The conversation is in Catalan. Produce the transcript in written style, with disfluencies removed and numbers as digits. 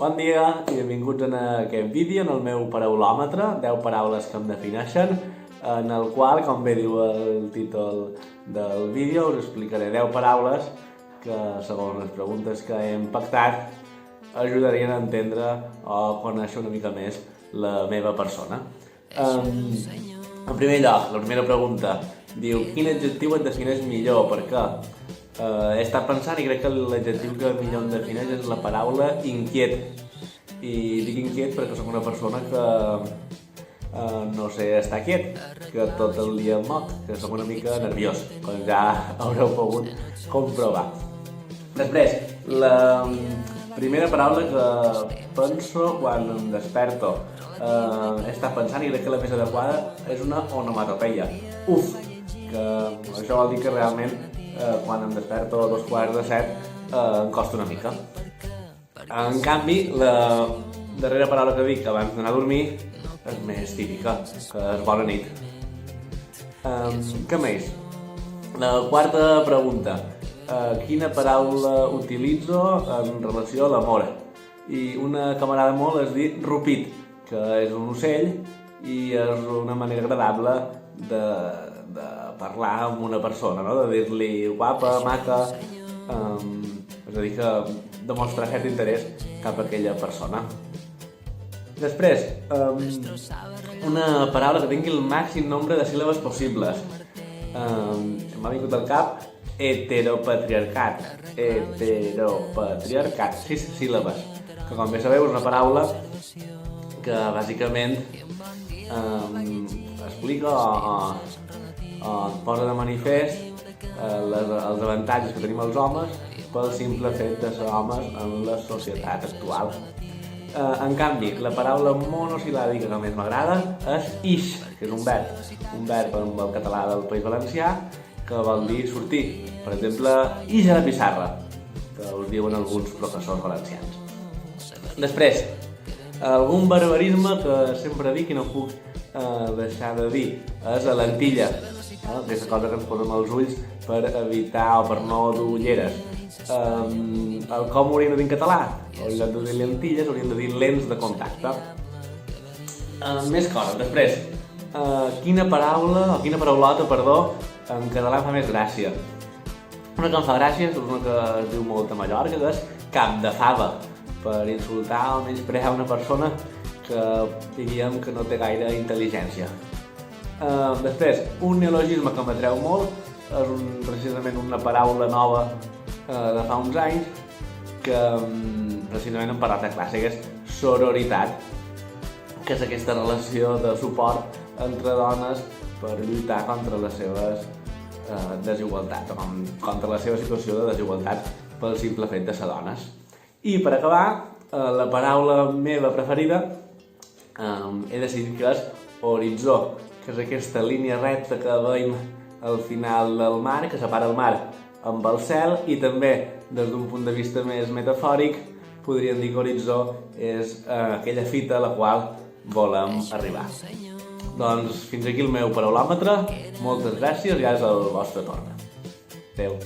Bon dia i benvinguts en aquest vídeo, en el meu paraulòmetre, 10 paraules que em defineixen, en el qual, com bé diu el títol del vídeo, us explicaré 10 paraules que, segons les preguntes que hem pactat, ajudarien a entendre o conèixer una mica més la meva persona. En primer lloc, la primera pregunta diu: quin adjectiu et defineix millor? Per què? He estat pensant i crec que l'adjectiu que millor em defineix és la paraula inquiet. I dic inquiet perquè soc una persona que no sé estar quiet, que tot el dia em moc, que soc una mica nerviós, com ja haureu pogut comprovar. Després, la primera paraula que penso quan em desperto, he estat pensant i crec que la més adequada és una onomatopeia. Uf! Que això vol dir que realment quan em desperto a 6:45 em costa una mica. En canvi, la darrera paraula que dic abans d'anar a dormir és més típica, que és bona nit. Què més? La quarta pregunta: quina paraula utilitzo en relació a l'amor? I una que m'agrada molt és dir rupit, que és un ocell i és una manera agradable de parlar amb una persona, no? De dir-li guapa, maca, és a dir, que demostra cert interès cap a aquella persona. Després, una paraula que tingui el màxim nombre de síl·labes possibles. M'ha vingut al cap heteropatriarcat. Heteropatriarcat, 6 síl·labes, que com bé sabeu és una paraula que bàsicament explica o posa de manifest els avantatges que tenim els homes pel simple fet de ser homes en la societat actual. En canvi, la paraula monosil·làbica que més m'agrada és ix, que és un verb en el català del País Valencià, que vol dir sortir. Per exemple, ix a la pissarra, que us diuen alguns professors valencians. Després, algun barbarisme que sempre dic i no puc deixar de dir és la lentilla, aquesta cosa que ens posem als ulls per evitar o per no dur ulleres. Com ho hauríem de dir en català? En lloc de dir lentilles hauríem de dir lents de contacte. Més coses. Després, quina paraulota, en català fa més gràcia? Una que em fa gràcia és una que es diu molt a Mallorca, que és cap de fava, per insultar o menysprear una persona que diríem que no té gaire intel·ligència. Després, un neologisme que m'atreu molt és precisament una paraula nova de fa uns anys que precisament hem parlat a classe, que és sororitat, que és aquesta relació de suport entre dones per lluitar contra les seves desigualtats, o contra la seva situació de desigualtat pel simple fet de ser dones. I per acabar, la paraula meva preferida he decidit que és horitzó, que és aquesta línia recta que veiem al final del mar, que separa el mar amb el cel, i també, des d'un punt de vista més metafòric, podríem dir que horitzó és aquella fita a la qual volem arribar. Doncs fins aquí el meu paraulòmetre, moltes gràcies i ara és el vostre torn. Adéu.